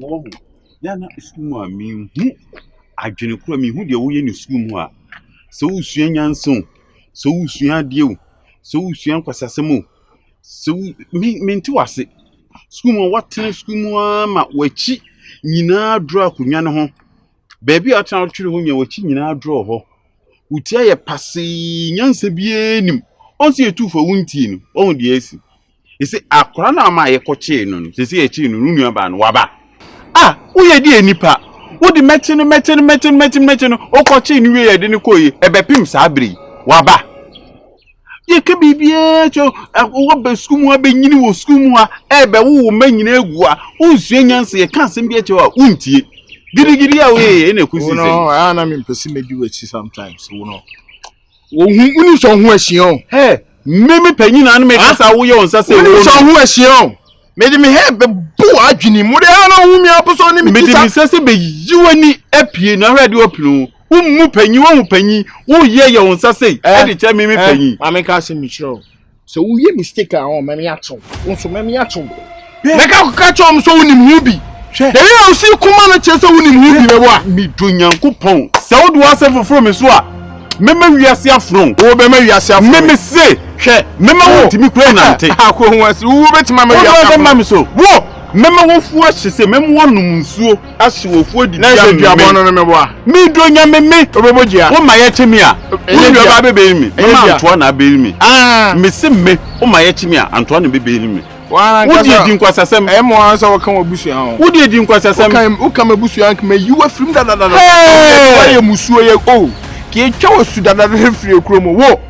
Mo ya na school a me hu adwene kura me hu de wo ye ni school mu a so usua nyanso so usua de o so usua kwasasemo so me nti wase school mu watene school mu ma wachi nyina dro akunwa ne ho baby a tan twere ho nya wachi nyina dro ho utia ye pase nyansa bie nim onse etu fo wunti no on de esi ese akora na ma ye koche no no sese ye chi no nunu aba no waba wo ye di enipa wo di meti no o koche ni we ye de ni koyi ebepim sa abri waba ye ke bibie cho wo be school mu abenyini wo school mu a ebe wo manyina egu a unsu nyansa ye kan sem bi eche wa untie gidi ya we na kusi se no ana me pesi medi wechi sometimes wo hu so hu ahia meme panyina no me kasa wo ye onsa se wo so hu ahia medi me he be bu adwini mu de ana hu mi aposo ni medi me sese be yiwani apie na hwade opinu mu panyi wo panyi wo ye onsa se e de che meme panyi ameka se mi chiro so wo ye mistake a o meme ato wo so meme ato meka ka chom so woni mu bi Debi na usi kuma na chese woni mu bi bebo a mi do Nyankopon se wo do ase foforo me so a meme wiase afron wo be me wiase afron meme se hwe meme wo timi kura nante akwo ho ase wo betima me wiase afron meme so wo meme wo fu ahye meme wo num nsuo ahye wo fu adi na se duabo no mebo a mi do nya meme obebogia wo ma ye chemi a wo do ba bebe mi mama anto na be mi me se me wo ma ye chemi a anto na bebe mi Wodi di nkwasasem e mo ansa wo kan obusu an ho wodi di nkwasasem wo kan obusu an kama yiwa frim da wa ye musuo ye o ki etwa osu da firi ekromo wo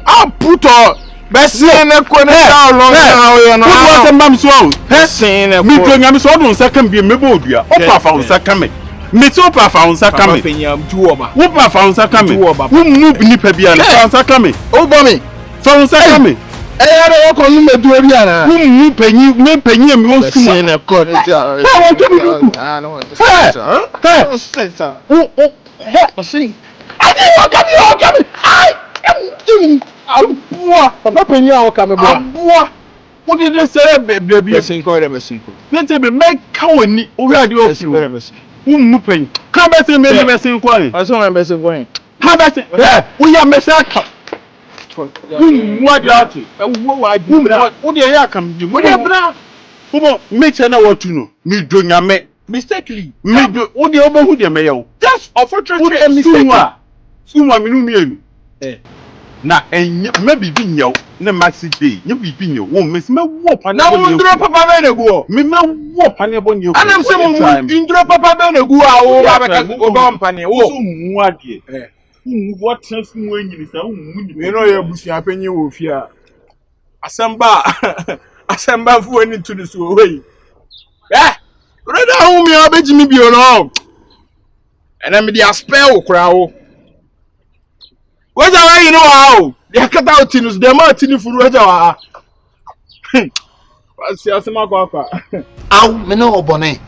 aputo besin ne ko ne da lo na o ye no wo mbam so o besin ne ko mi do nyame so do nsa kan bi mebo odua o pa fa nsa kan me ti o pa fa nsa kan me penyam tuoba wo pa fa nsa kan me wo mu nipa bia na fa nsa kan me o bo mi fa nsa kan me Era wo kon me du ori ana mu panyi mi wo suma sine ko ni ta no see adi wo kami ai abua papa panyi a wo kami bo abua wo di de sere bebia besin ko nte be make ka woni o wi adi o fi wo mu panyi ka besin me besin ko yin aso na besin ko yin ha besin wo ya mesa ka what ati wo de ya kam bi wo de bra wo me chana watu no mi do nyame mistakenly mi do wo de obo hu de me yewo just unfortunately mistake suma mi nu mi enu na enye me bibi nyew na maxi day nye bibi nyew wo me me wo pa na wo ndro papa be na gu me wo pa ne bo nyew anam se mo ndro papa be na gu a wo ba ka o ba mpane wo so mu ade what sense mu enyini sa mu ni me no ye busu apenyi wo fi a asamba fu ani to the so wey reda hu mi abejimi bi no ena me dia spell kura wo waja wa yi no wa o dia kata otinus dem atini furu waja wa wasi asema kwa aw me no obone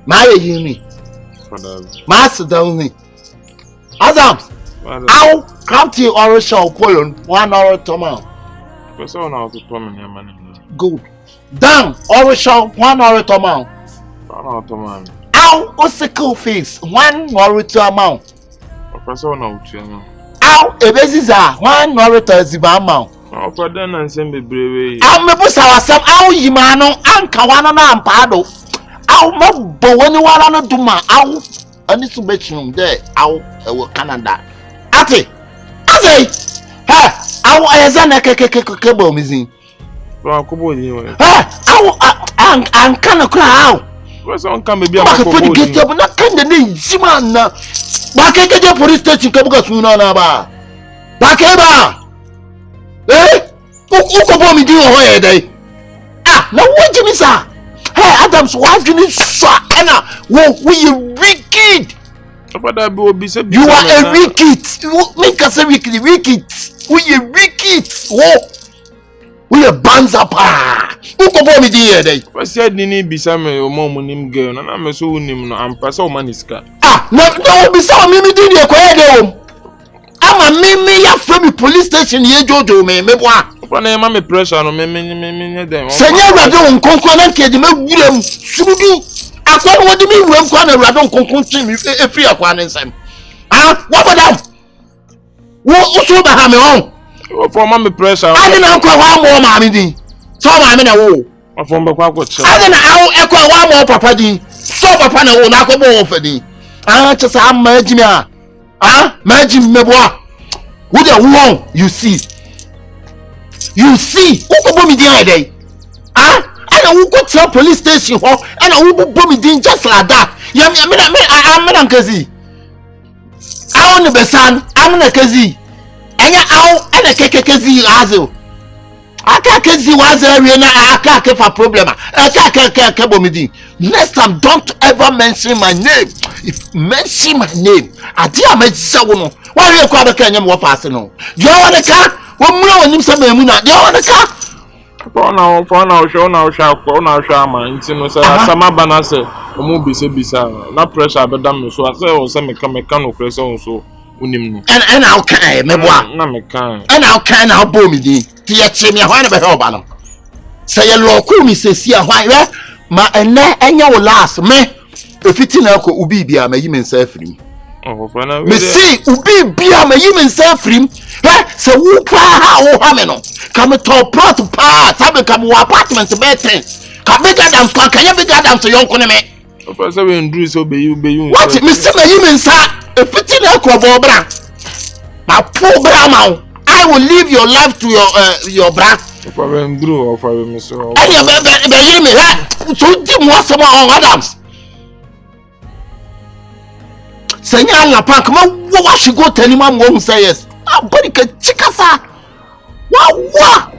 ma ye yimi ma sit-down ni Adams aw crafty or shall polon 1 hour tomato person na to to me man good down or shall 1 hour tomato aw osicle face 1 hour to amount person na utu ya aw ebeziza 1 hour to ziba amount for den na nsem bebrewe aw mebusa wasam aw yima no anka wana na ampado aw mabo woni wala no duma aw ani so betchum there aw ewo Canada ati azai ha aw ayazana keke bo mizin wa kobo ni we ha aw an kana kura aw was on come be ba ko di get up na kan de jima na ba keke je police station ka buga suna na ba ba ko bo mi di ho ye dai na wonji mi sa hey Adams wife you need so ana we wicked you are a wicked make us a wicked we wicked we a banza pa uko bo mi di here dai first year ni bisa me o mo nim girl na me so unim no ampa so maniska no bisa mi di de ko ye de o ama me ya from police station ye jojo me bo for na ma me pressure no me dem senya gade won konkon na ke de me guram surudu Akwa what do you mean when Kwana Radon conclusion if free Akwan Sam? Ah, what about them? What also behind me on? For mommy pressure. I didn't know one more mammy. So I'm in a wall. From the quack. I didn't know echo one more papa. So papa will not go over the. Ah, just I'm merging. Ah, merging me boy. What a wrong you see. You see, who could bomb me the idea? Ah, and who could tell police station and who could bomb me just like that? I'm not crazy. I want the besan, I'm not crazy. And I can't Azo. I can't see what's I can't for problem. I can't bomb. Next time, don't ever mention my name. If mention my name, I dear my someone. Why are you called a Kenyan war personal? You want a car? One more when you say, you want a car? For now, show now, man. It's no say, Sama Banase, Omobi Bisa, not pressure, but damn, so I say, or some mechanical pressure so. And how can I, me boy? And how can I bomb me? Tia me a while about Obano. Say a local, me say, see a while, ma and your last, me. If it's in Uncle Ubi, be a may you say free. Me see, Ubi, be a may you say free. So who cry how Hamino? Come to plot to part, have become apartments to bed. Come bigger than Scott, can you be goddamn to your conemy? If I in Drew, so be you. What, Mr. Mayim, sir? If it's in Uncle Bobra, my poor grandma, I will leave your life to your brat. If I in Drew, or for Mr. And you me, so Jim was some on Adams. Say, young Park, what should go tell him? I'm going to say yes. But it can chicasa. What?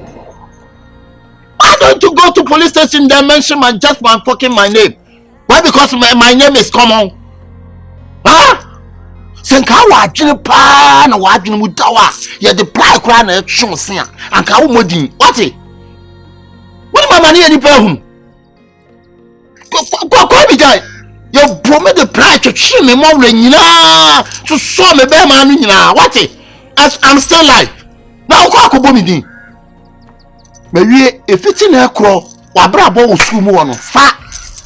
Why don't you go to police station and mention my fucking my name? Why? Because my name is common. Huh? Senka wajine pa na wajine mudawa ye de ply kra na etwe se a anka wo modin what e woni mama ni ani pa hu ko bi jai ye brome de ply twetwe me mo wra nyina to so me be ma no nyina what e as I'm still alive na ko akobo mi din me wie efiti na ekro wa bra bo wo su mu wono fa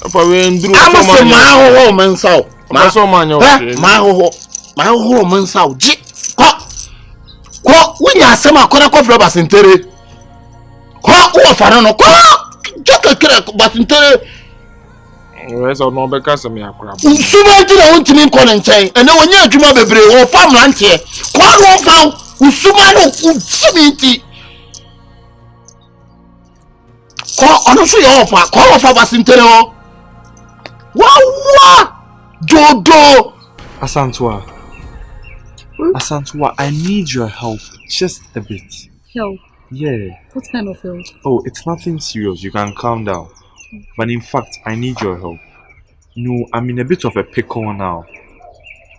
fa we nduru so ma ho mensa ma so ma nya ho my whole man's out. When you are some of robbers in Terry, what for no just a crack, but in Terry, where's our number customer? So I want to mean calling say, and no one near to my baby or farmland here. Call one found who Sumano would see. Call honestly offer, call of us in Terry. Wow, Jodo Asantwa. Asantwa, I need your help just a bit. Help? Yeah. What kind of help? Oh, it's nothing serious. You can calm down. But in fact, I need your help. You know, I'm in a bit of a pickle now.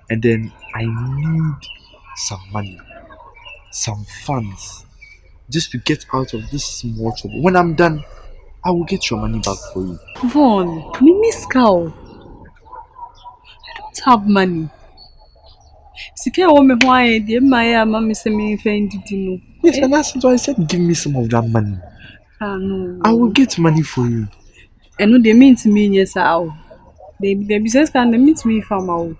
And then I need some money, some funds, just to get out of this small trouble. When I'm done, I will get your money back for you. Vaughn, Miniskau. I don't have money. Sika me why the my mama say me Iddi no. Yes, and that's why I said give me some of that money. No. I will get money for you. And no they mean to me yes how. They business can meet me from out.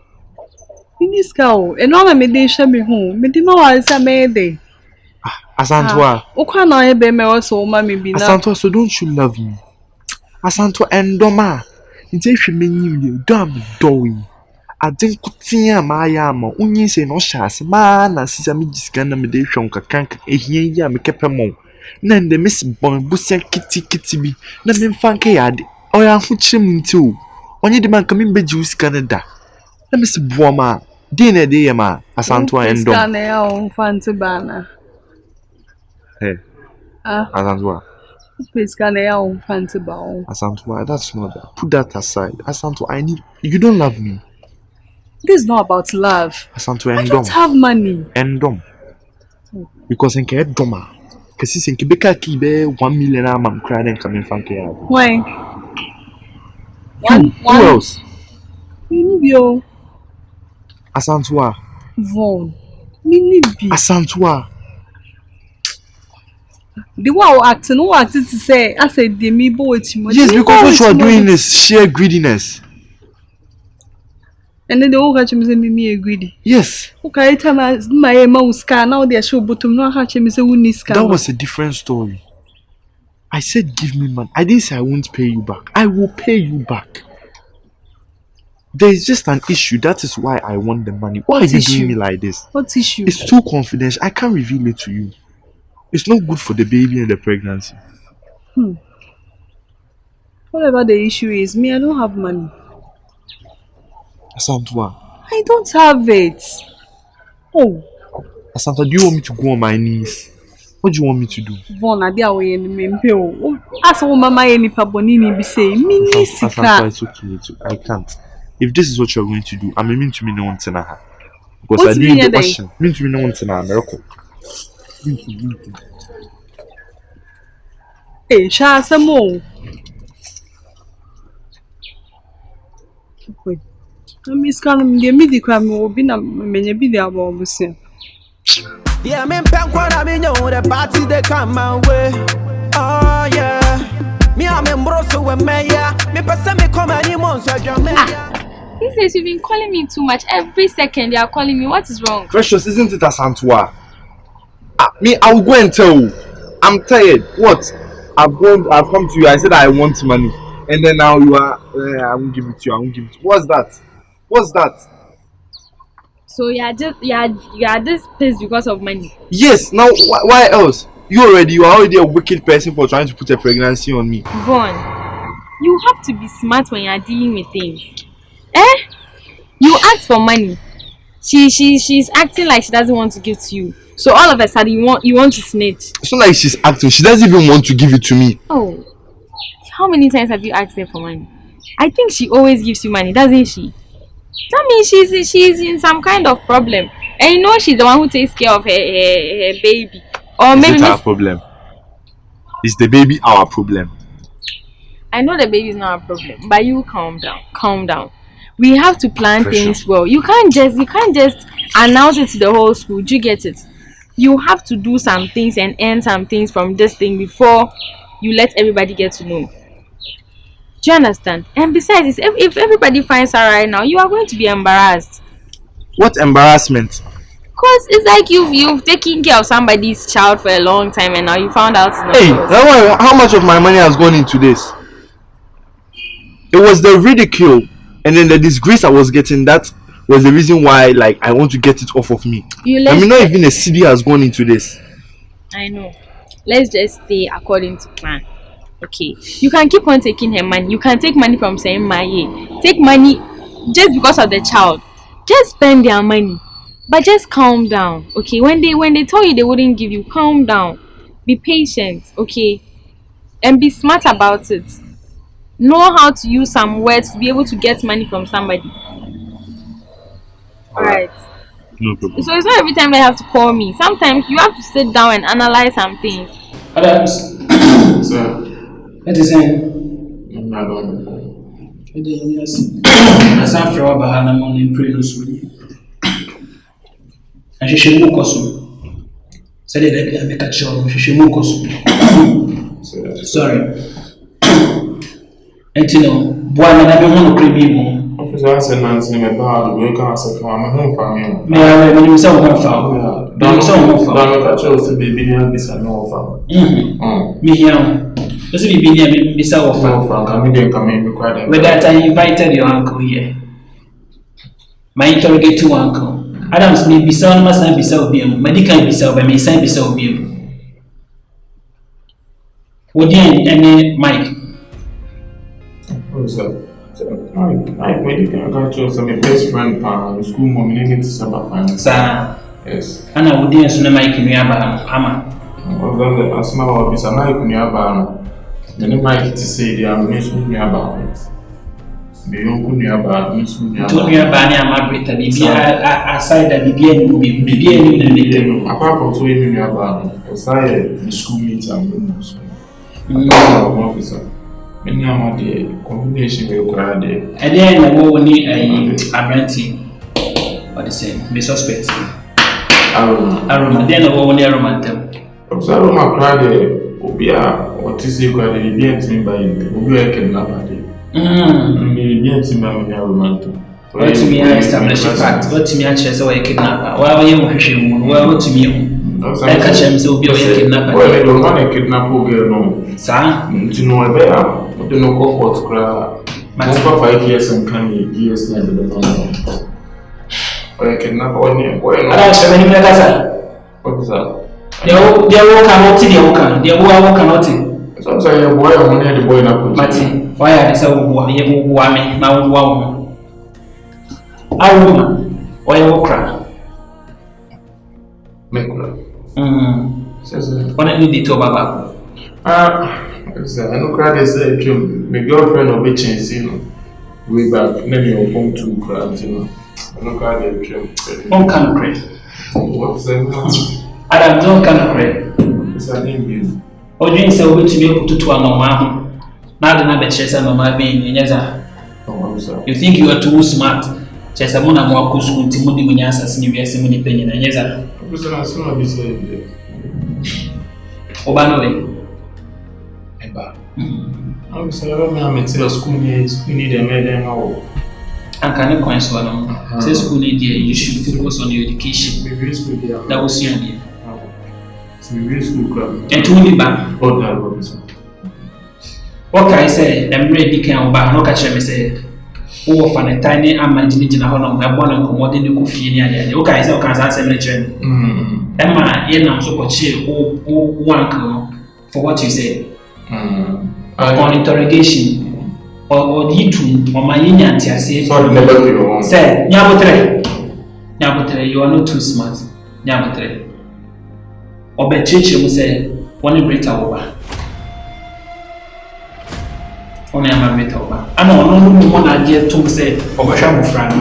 Miniskau, and all me dey share me home. Me dey ma wa say me dey. Asantwa. O kwa na e be me also mama bi na. Asantwa, so don't you love me? Asantwa endoma. Nti ehwe menyim dey do am doing. Adin kutia maya ma unyi se no shas ma na sisa mi gisika na me de hwon kakanka ehia yi a me kepemo na nde miss bon busia kiti bi na me mfanka ya de oya ho chim nti o onye de man ka me beji usika na da na miss buoma din na de ma Asantwa endom Scan ya o fanti bana Asantwa Scan ya o fanti ba o Asantwa, that's not that. Put that aside. Asantwa, I need you don't love me. This is not about love. Asantwa I endom. don't have money. Endom. Because in ke doma. Kasi sin ke beka ki be 1 million am cry then come in fanke ya. Why? Who else? Minibio. Asantwa. Vaughn. Minibi. Asantwa. The one acting, who acted to say, I said, the me boy. Yes, because what you are doing is sheer greediness. And then the whole catch me greedy. Yes. Okay, tell my mouse can now they show bottom no catch me say who needs That was a different story. I said give me money. I didn't say I won't pay you back. I will pay you back. There is just an issue. That is why I want the money. Why are you doing me like this? What issue? It's too confidential. I can't reveal it to you. It's not good for the baby and the pregnancy. Whatever the issue is, me, I don't have money. Asantwa. I don't have it. Oh. Asantwa, do you want me to go on my knees? What do you want me to do? Von, I didn't wait in the As a woman, my any pabonini be saying, Asantwa, it's okay. I can't. If this is what you're going to do, I'm mean to me no one tena. Because I did the question. Mean to me no one tena miracle. Hey, Sha, some more. Wait. Miss Callum, the midi crime will be not many be there about the yeah, I'm in Pankwa, I mean, the party they come my way. Oh, yeah. Me, I'm in Brosso with Maya. Me, person me come any months. These days you've been calling me too much. Every second they are calling me. What is wrong? Precious, isn't it Asantwa? Me, I'll go and tell you. I'm tired. What? I've come to you. I said I want money. And then now you are, I won't give it to you. I won't give it to you. What's that? What's that? So you are this pissed because of money? Yes. Now, why else? You are already a wicked person for trying to put a pregnancy on me. Vaughn, you have to be smart when you are dealing with things. You ask for money. She's acting like she doesn't want to give to you. So all of a sudden you want to snitch. It's not like she's acting. She doesn't even want to give it to me. Oh, how many times have you asked her for money? I think she always gives you money, doesn't she? That means she's in some kind of problem. And you know she's the one who takes care of her baby. Or maybe it's our problem. Is the baby our problem? I know the baby is not our problem, but you calm down. We have to plan things well. You can't just announce it to the whole school. Do you get it? You have to do some things and earn some things from this thing before you let everybody get to know. Do you understand? And besides, if everybody finds her right now, you are going to be embarrassed. What embarrassment? Because it's like you've taken care of somebody's child for a long time and now you found out it's not yours. How much of my money has gone into this? It was the ridicule and then the disgrace I was getting. That was the reason why, like, I want to get it off of me. Not even a CD has gone into this. I know. Let's just stay according to plan. Okay. You can keep on taking her money. You can take money from saying Maye. Take money just because of the child. Just spend their money. But just calm down. Okay. When they tell you they wouldn't give you, calm down. Be patient. Okay. And be smart about it. Know how to use some words to be able to get money from somebody. Alright. No problem. So it's not every time they have to call me. Sometimes you have to sit down and analyze some things. Adams. Sir. What is it? I'm not going to go. Yes. I saw for Bahana morning prayers with you. And she should move us. Said it, I make a show. She should move us. Sorry. And you know, boy, I don't want to create me. Officer, I said, Nancy, my bad, we can't say, I'm a home family. May I when you say one foul? Don't say one foul. Don't catch us to be being this and no foul. Me here. Does it be near me? Miss our foul. Can we come in required? With that, I invited your uncle here. My interrogate to uncle. Adams may be sound, must not be so beam. Medical be so by me, sign be so beam. What do you Mike? Who's that? I medical got you as my best friend, school mom, you need to summer. Sir. Yes. And I would dance on the Mike in your hammer. Well, I smell this a Mike in your barn. Then Mike to say they are miss me about it. The young nearby, miss me about Margaret, aside that be apart from 2 years nearby, aside the school meets and officer. Many are the combination will cry there. And then I will need a renting or the same, be suspect. Aroma, then I will need a romantic. Aroma cried there. Obia, what is it called? The BNT by Obia can never do. Maybe BNT, my romantic. What to me, I establish a fact. What to me, I chase away kidnapper. Why are you pushing? Well, to me, I catch him so be a kidnapper. Well, I don't want to kidnap a girl, no. Sir, To know a bear, but you know what crap. For 5 years and can years later, the money. Or I kidnap one year. I don't have any better. What is that? They all cannot see the Oka. They all cannot see. So I'm saying, a boy, I want to the boy up. Martin, why are they so warming now? Wow. Aroma, why you cry? Says, what I need to about. I know crowd is a dream. My girlfriend of a chance, you know. Way back, maybe your phone to crowds, you know. I know crowd is a dream. One can cry. What's that? Adam, don't can cry. It's an Indian. Or doing so to be able to a normal. Now another chess and normal being in you think you are too smart. Chess a mona more cool school Timothy Munyas and you are many penny and yes. Obano. I'm sorry, I'm at school need a maiden. I can't coins for them. Say school need you should focus on your education. That was your idea. And to me back. What can I say? I'm ready to come back. No catch me say. Oh, for a tiny imagination, how long I want to commodity the coffee near the okay, so can I say legend? Emma, I'm so chill. Oh, one for what you say. On interrogation or you two or my union, say, Nyabotre, you are not too smart. Nyabotre. Or Bechichi will say, one great over. Only I'm a bit over. I know one idea to say, or a sham of friend.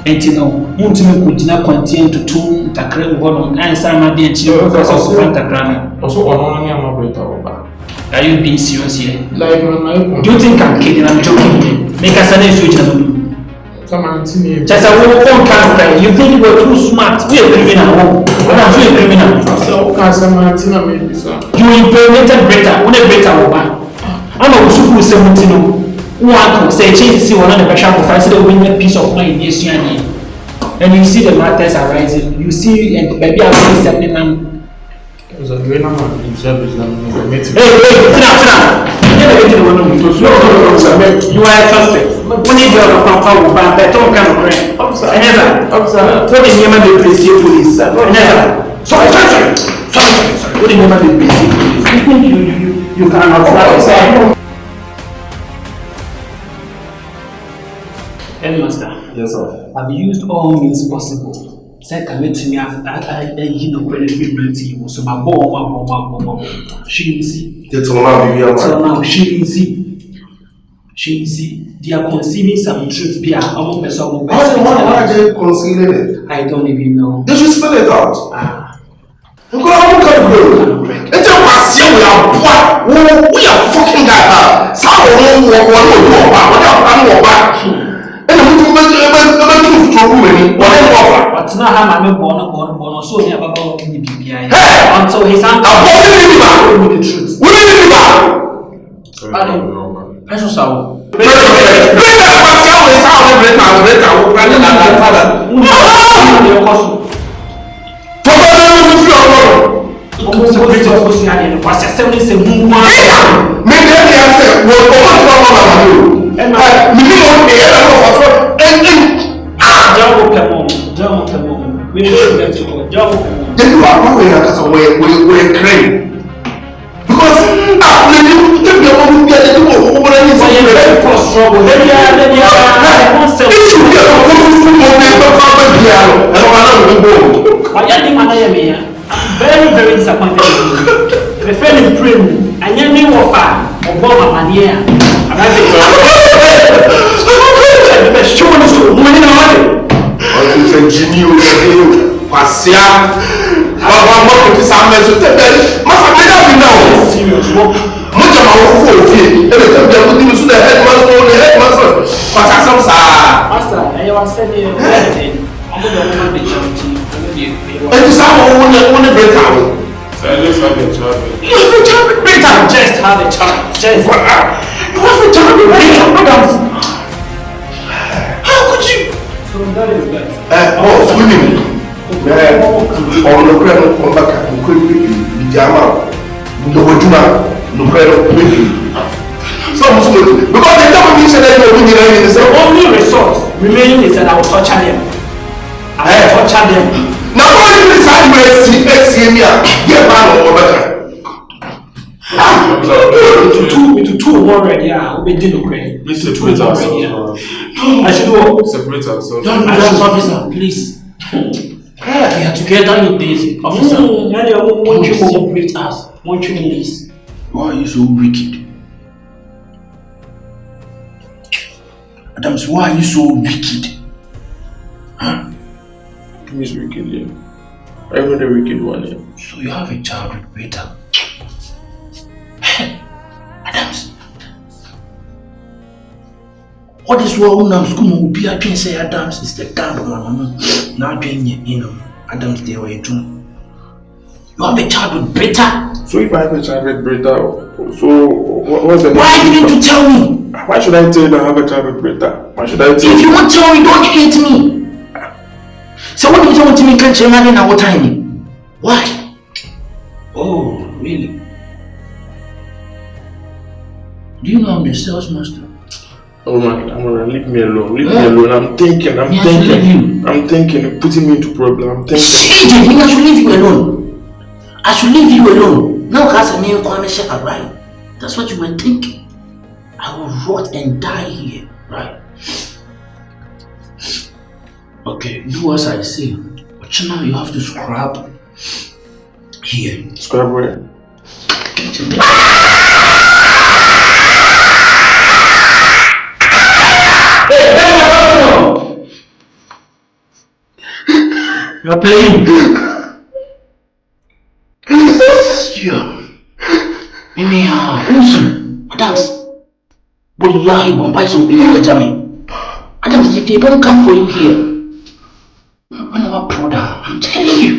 And you know, Montimo could not continue to tune the crane one and some idea chill because of Santa Crana. Also, only I'm a bit over. Are you being serious here? Like, do you think I'm kidding? I'm joking. Make us a switch. Just a woman can't. You think you were too smart? We are criminal. We're not a criminal. You implemented better. When a better woman. I'm a super 17. One say, change see one of the pressure of fighting a winning piece of mind. Yes, you and you see the matters arising. You see, and maybe I'm sending them. Hey, wait, you are a suspect. When you go to Papa, but don't come around. What is your man to police? Sorry. What is your man to police? You cannot fly. Headmaster. Yes, sir. I've used all means possible. Said can to me after you know credit free so my bomb. She didn't see. Now she didn't see. They are concealing some truth. Be among the song. Why are they concealing it? I don't even know. They should spell it out. We are fucking that. But now I'm born so near about the BPI until his uncle told me the truth. We need to get to go. Then you are going to we're crazy. Because when you take your own get it over and it's very close trouble. Then you are if you get a full piano, I don't know. I am very, very disappointed. The friend is praying. I am new offer of Bob Mania. And I think the show is to money. It's a genius. Passia. I'm not to some message. Must have been serious. Much of our food. Every time they put you to the headmaster. But I some master, I was saying, I'm going to charity. If it's our break out. Just have a child. Just have a child. What's the child? What is that? Swimming. On the ground, on back, quickly, the Jama, the Wajuma, no credit, quickly. Some because they tell me that you're in the only resort remaining is that I will torture them. I will torture them. Now, why do you decide to see me? Get man or better. Into two already. We did okay. Let's separate ourselves. I should go. Separate ourselves. Don't do that, officer, please. We are together in this, officer. Won't you separate us? Won't you please? Why are you so wicked? Adams, why are you so wicked? Huh? Who is wicked here? I'm the wicked one here. So you have a child with Peter. Adams. What is wrong now? School will be I can say Adams is the dad of my mama. Now you know, Adams they were too. You have a child with Peter. So if I have a child with Brita, so what's the why do you need to tell me? Why should I tell you that I have a child with Brita? Why should I tell you? If you won't tell me, don't hate me. So what do you want to me can't share now what time? Why? Oh, really? Do you know I'm the sales master? Oh man, Amara, leave me alone. Leave me alone. I'm thinking, you're putting me into problem. I'm thinking. Shit, I should leave you alone. I should leave you alone. Now cause I mean corner right? That's what you were thinking. I will rot and die here, right? Okay, do as I say. But now you have to scrap here. Scrap where? You're playing. Yeah. Anyhow, listen, Adams. Wallahi, won't buy something for me. Adams, if they don't come for you here, I'm not a brother. I'm telling you.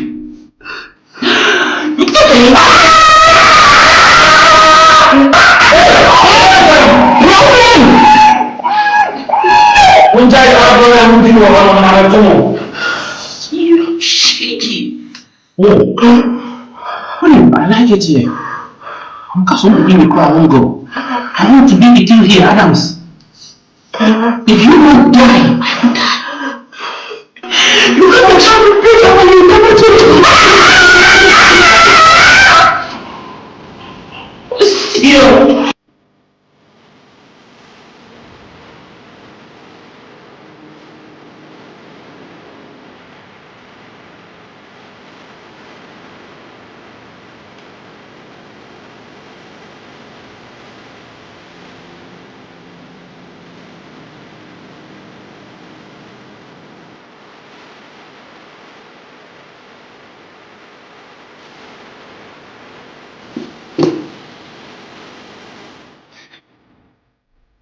You're telling me. You shady. Oh, I like it here. I'm going to be in the crowd. I won't go. I want to be with you here, Adams. If you won't die, I will die. You have a child with Peter when you never told me. Seer.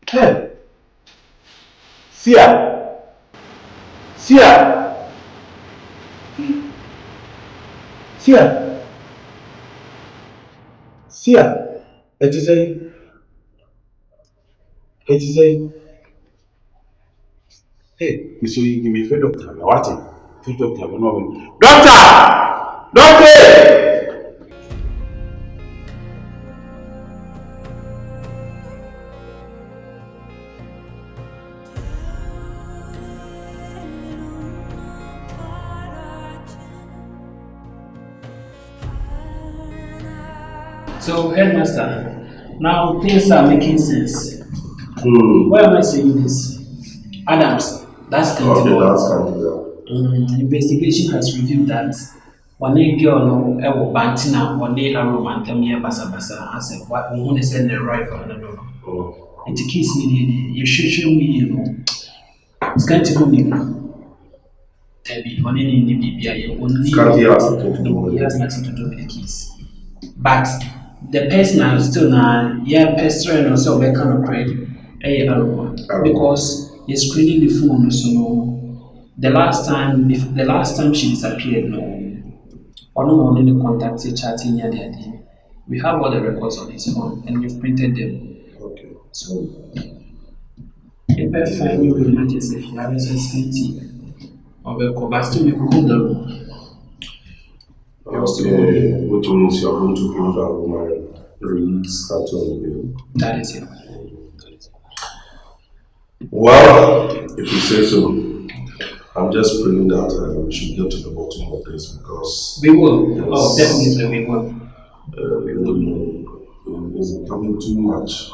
Hey. Seer. Seer. Seer. Seer. It is a. Hey, so you give me a doctor. What? Doctor, no. Doctor! Doctor! So, headmaster, now things are making sense. Why am I saying this? Adams, that's investigation has revealed that one girl no bantina one Aroma and Tamia Basa Basa answer what we want to send a rifle and and to kiss me, you show me, you know. Scanty go me. Tabby, on any BBI, only he has nothing to do with the keys. But the person still now, pestering or so, kind of credit, Aroma, because you're screening the phone, so no. The last time she disappeared, no, or no one in the contact chatting near the idea. We have all the records on his phone and we've printed them. Okay. So, if I find you in Manchester, I was a Scanty. I'll but still you cook the room. Okay, which means you are going to bring Aroma release that on bail. That is it. Well, if you say so, I'm just praying that we should get to the bottom of this because we will. Yes, oh, definitely we will. It's becoming too much.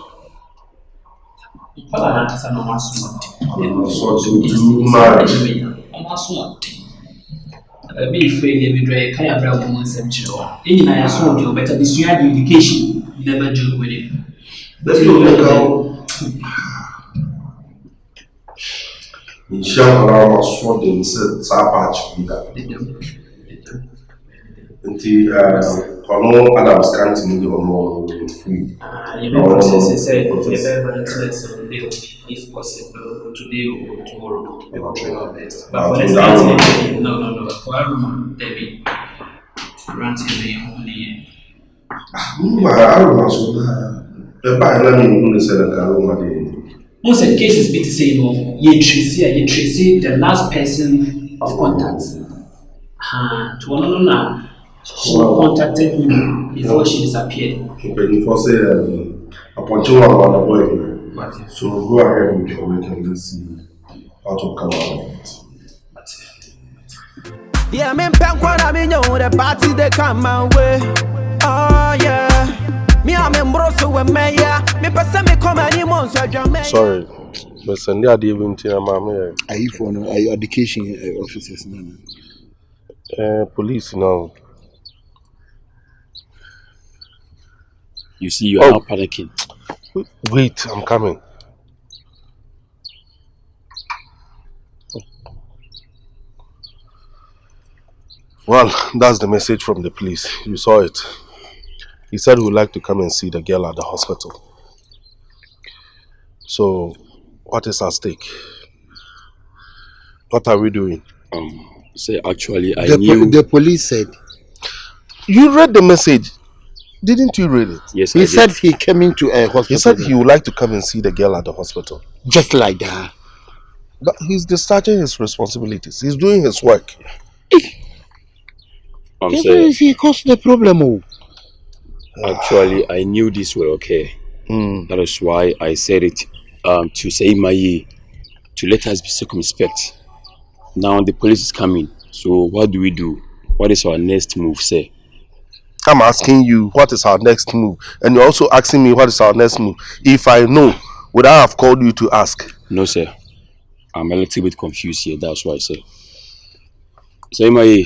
People are not too much. Be afraid every day. Can I bring woman some children? In I saw you better be sure education. Never joke with it. Let's go. Inshallah, I saw them said Sapach leader. Until Adam Scanty need more free. You know, say if possible, today or tomorrow. We will try our best. But for the no. For Aroma, Debbie, grant him only. Aroma, so the Bible means that Aroma. Most cases, be to say, no, you tracy the last person of contact. To one now, she contacted me before she disappeared. Before say, upon two one boy. So go ahead with your work and let's see how to come out of it. Yeah, me I mean, the party they come my way. Oh yeah. Me I'm embroso with me, yeah. Me person me come any months. Sorry, but Sunday I didn't even tell my mama. Are you for no? Are you education officers? No. Police now. You see, you are now panicking. Wait, I'm coming. Well, that's the message from the police. You saw it. He said he would like to come and see the girl at the hospital. So, what is at stake? What are we doing? Actually, I knew... The police said... You read the message. Didn't you read it? Yes, he said he came into a hospital. He said he would like to come and see the girl at the hospital. Just like that. But he's discharging his responsibilities. He's doing his work. He caused the problem. Actually, I knew this will occur. That is why I said it to say my to let us be circumspect. Now the police is coming. So what do we do? What is our next move, sir? I'm asking you, what is our next move? And you're also asking me, what is our next move? If I know, would I have called you to ask? No, sir. I'm a little bit confused here. That's why I say. So, my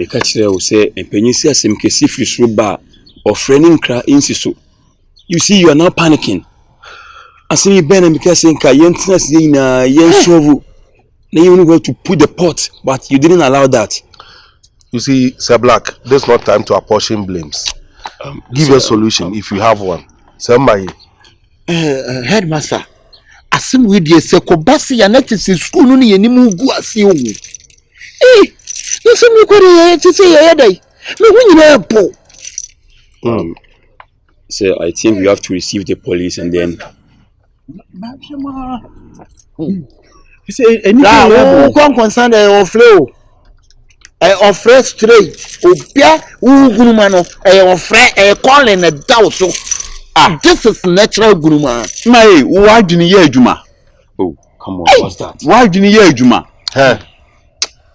catch there will say, and Penisia Sim Kesifris Ruba or friending cry insiso. You see, you are now panicking. I see you Ben and because in Kayentas in a yen shovel. They even went to put the pot, but you didn't allow that. You see, Sir Black, there's not time to apportion blames. Give a solution if you have one. Sir Mai. Headmaster, asim we dey se kobasi ya na tese school no ne yanimu gu ase o. No some me kwere to say ya dai. Me hu nyina po. So I think we have to receive the police and then You say anything who come concern of flow. Offer straight. Opia guruma no offer calling a doubt so this is natural guruma. My why didn't you Juma? Oh, come on, what's that? Why didn't you Juma?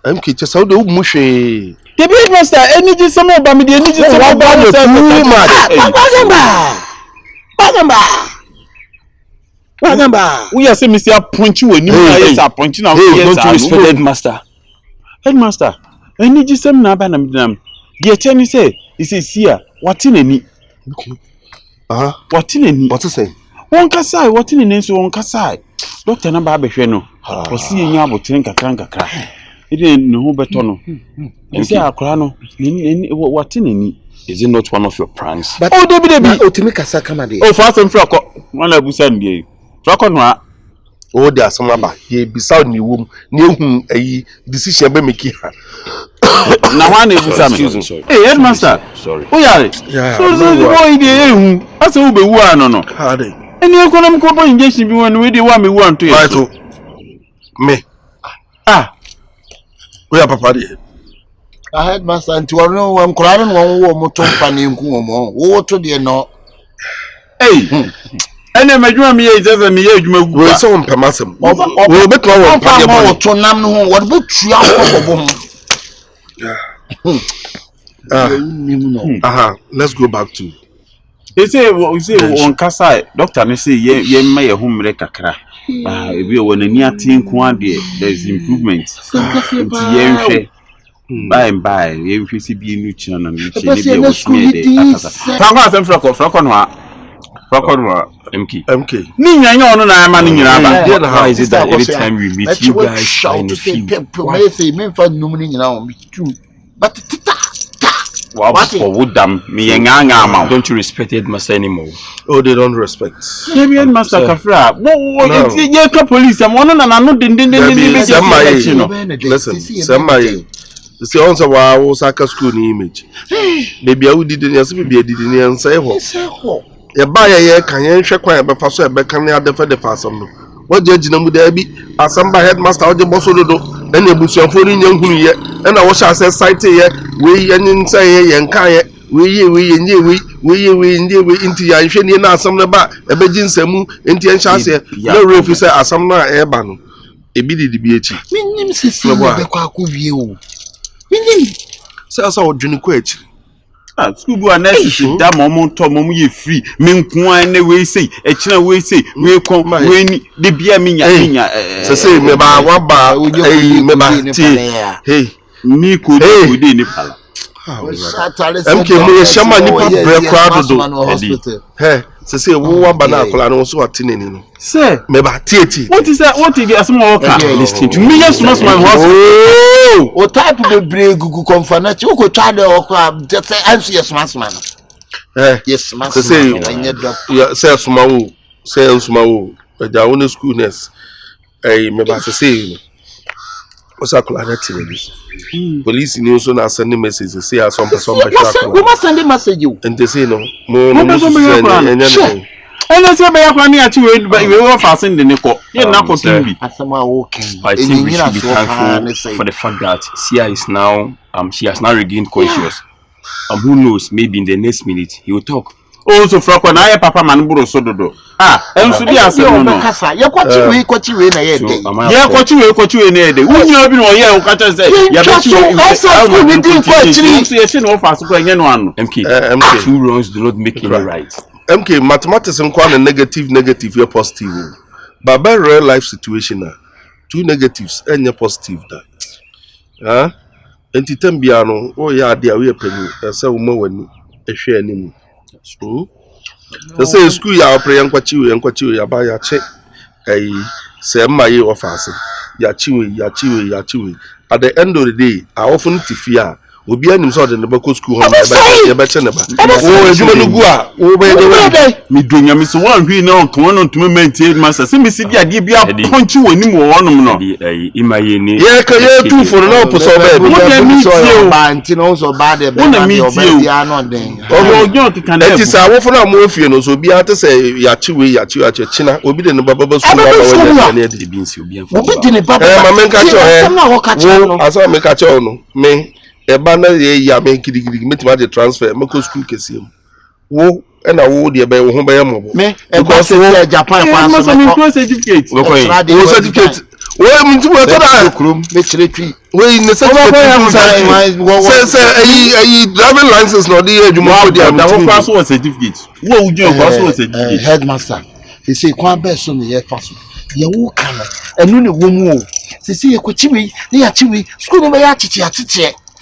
I'm kitchen so do mushy. The big master, energy some of them, the energy some of Bagamba. We are saying, Mr. Punchy when you are punching out. Don't you respect headmaster? Headmaster, energy some nabanam. The attorney say, he says, Seer, what in any? What in any? What to say? One Kasai, what in any so one Kasai? Dr. Nababeno, for seeing you about drink a crank cry. It didn't know better. No, you say, Akrano, what in any? Is it not one of your pranks? But oh, Debbie, to make a sakamade. Oh, fast and flock. One of us send you. Flock. Oh, there are some about here beside me womb near whom a decision be making. Now one is sorry. Hey, headmaster. Sorry. Oh yeah. So the boy there. That's who be one no. And you economic company injection be when we want me want to. Right. Me. Who ya papa de? I had master and to one crying one woman to Fanny Kumo. What to the no? Hey! And then my drum is just a mere We're so unpermissible. We'll make one to Nam. What would you? Let's go back to. They say on Kasai, Doctor, me say, ye may a home rekakra. We were near teen quantity, there's improvement. By and by, if you see be new channel, and you MK. Nina, no, I'm manning your How is it that every time we meet you guys shout to say, but would damn me and don't you respect Headmaster anymore? Oh, they don't respect. Master Kafra. No, police. I'm one and I'm not listen, somebody. The see on our Osaka school image. Maybe I would didn't be a didn't and say, "Ya buy a year can you check quiet but for so I can have the fast. What judge them would there be? As some by headmaster or the boss of the then you put your phone in young yet, and I was I said sight here, we and say and kaya, we into your shiny now some about a beijing semu, into your chance here, no roof is a some airban. A biddy DBH. Minim Sissy, the So I saw Johnny Quetch. School and necessary that moment Tom ye free. Min Kwan way say, a china way say, we come when the beer minya. Say, me by one bar, hey, me could within the palace. MK, we shaman nipa crowd. Hey, say, one banana and also a tin. Sir, me by Titi. What is that? What is a small car? Listen to me, yes, my house. O type of break Google confrontation. You could try the just say answer yes, man. Yes, man. Say small, but the only school nest. Me by say, what's a claret? Police in also now sending messages. Say some person. We must send a message you. And they say no more. And I say, but we were fastened in the court. You're not walking. I think we should be thankful for the fact that Seer is now, she has now regained conscious. Who knows, maybe in the next minute he will talk. Also, Frog, and I, Papa Manburo Sodo. And so, yes, you're what you in a head. Yeah, what you in a day. When you have been all year, what I say, MK, 2 wrongs do not make any right. MK, mathematics and quite a negative, you're positive. But by real life situation, 2 negatives and you're positive. And to Tembiano, oh, yeah, dear, we are penny, so more when a share name. So, the same school, you are praying what you buy a check. Say, my year of us, Yachiwi. At the end of the day, I often fear. We be any sort in the Boko school home. Me doing a miss one we know come on to me maintain master. See me see the idea punch you when you one no. In my yeah, two for no person. What also bad it is our for a more fear so be out to say Yachiwi China will be the Baba school near the beans you'll be as I make a chono me. A banner ya make it transfer, Moko school Cassim. Wo and I would be home by a mobile. Me, and because Japan certificate. Certificate. Well, into a room, Miss Retreat. Well, in the driving license, not the edge, certificate. What would you also headmaster? He say, Quan best on the air fast. You walk and no woman. See a coaching, near Chimney, school by Achi.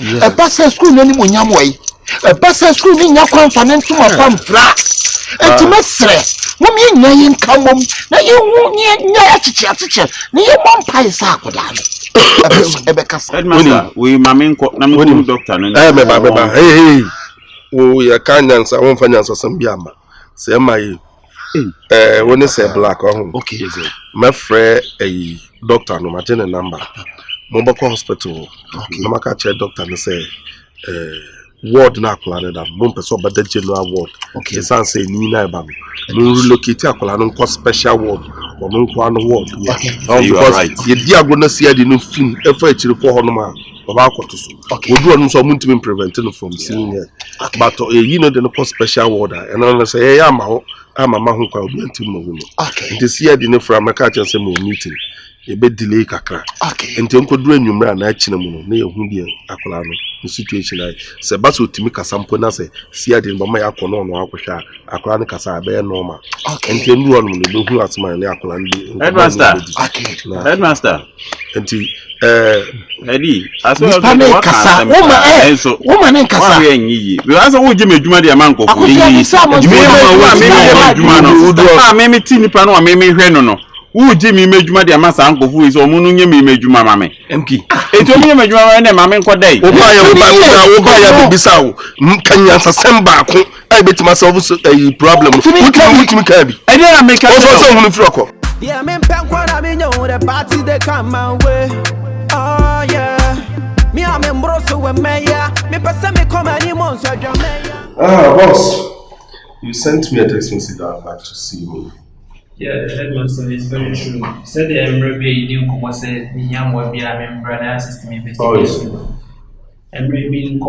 A passer school any one yam way. A passer school in your confidential from flat. And to mistress, Mummy, name come home. Now you won't near teacher. Near one pie sack with that. We, mammy, doctor. Hey, oh, your kindness, I won't finance or some biama. Say, my when it's a black home. Okay, my friend, a doctor, no matter the number. Mobile hospital. No matter doctor and say, ward na kulane da. Mom person but the general ward. Okay. The son say Nina Bam. We relocate a kulane called special ward or no ward. Okay. You are right. You dear gonna see the new film. If I report on about quarters. We do not so much to prevent from seeing it. But you know, the special order, and I say, I'm a man who can be into my woman. This year, the from a catch and some meeting. A bit delay kakra. And Uncle Drain you ran at Chinamo, near Hundia, Acolano, the situation I say, but to make a sample, I say, see, I didn't buy my Acolon or Aquasha, Acolana Casa, bear normal. And then run with the who has my Acolan. Headmaster. And Eddie, as well as woman and Casa. We also would Jimmy Juma the Amanco. Maybe Tini Pano, maybe Reno. Who Jimmy made you my master uncle who is Omununya made you mamma. MK. It's only made you and mamma for day. Obaya Bissau, Kanya Samba, I bet myself a problem. Which me can be. I didn't make a frock. Yeah, I'm in Pankwana, the party they come my way. Oh, yeah. Me, I'm in Brosso and Maya. Me, person me come any months. Boss, you sent me a text message that I'd like to see me. Yeah, the headmaster is very true. Said the Emre didn't come and say, Niam will be a member and assist me investigation. Emre being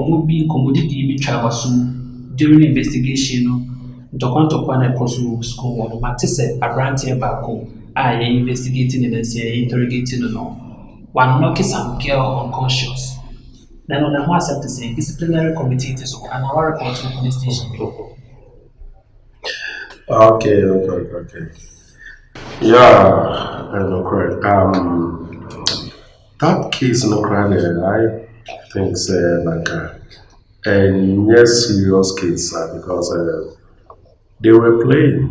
commodity be travel soon during investigation. Dokanto Kwana Kosu school, Matisse, a brand here back home. I investigating and interrogating no. One knocking some girl unconscious. Then on the one to say disciplinary committee is and our report to the police station. Okay. Yeah, I know correct. That case no crime, I think like a serious case because they were playing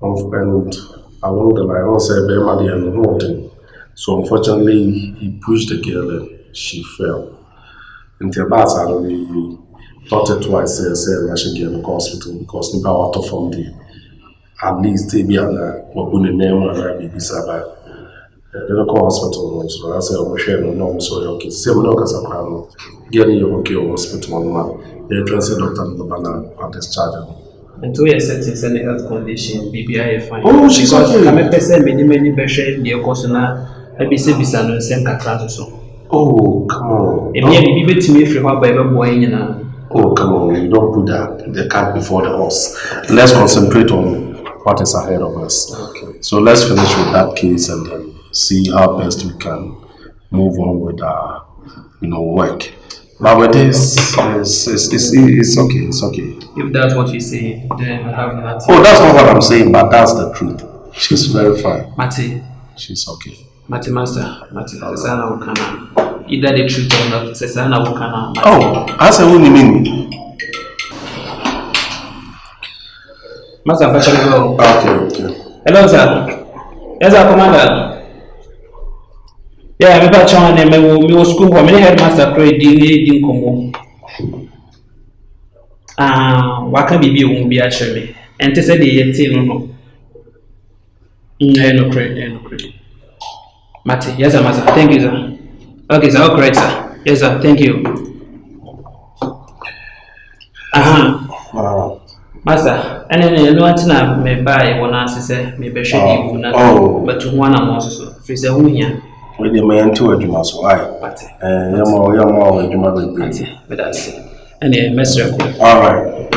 and along the line also Bemadi and Horton. So unfortunately he pushed the girl and she fell. And the bats we thought it twice said I should get in the hospital because the power to from the at least they be on the name and I be Saba. The local hospital, so I said, I'm sure no, so okay. Same no Casapano, getting your okay hospital, they transfer doctor in the banner at discharge. And 2 years settings and health condition, BBI fine. Oh, she's okay. I'm a person, many patient, the Okosuna, I be said, Bisano, and send a class or so. Oh, come on. If you be to me for what by a boy, you know. Oh, come on, you don't put the cart before the horse. Let's concentrate on what is ahead of us. Okay. So let's finish with that case and then see how best we can move on with our, work. But with this, it's okay. If that's what you say, then I have nothing. Oh, that's not what I'm saying, but that's the truth. She's very fine. Mati. She's okay. Mati Master, Mati, Sesana Wukana. Either the truth or not, Sesana Wukana. Oh, I said, what do you mean? Master, okay. Hello, sir. Yes, sir, Commander. Yeah, I'm about to try and me school for many headmaster create didn't come. What can be won't be actually. And to say the no. No credit. Mate, yes, sir, Master. Thank you, sir. Okay, sir, all correct, sir. Yes, sir, thank you. Master, and then you want to me buy one answer, me be sure you but to one am also. Free the woman. When you may enter a Juma, so I. You're more, Juma, but that's it. And a mess. All right.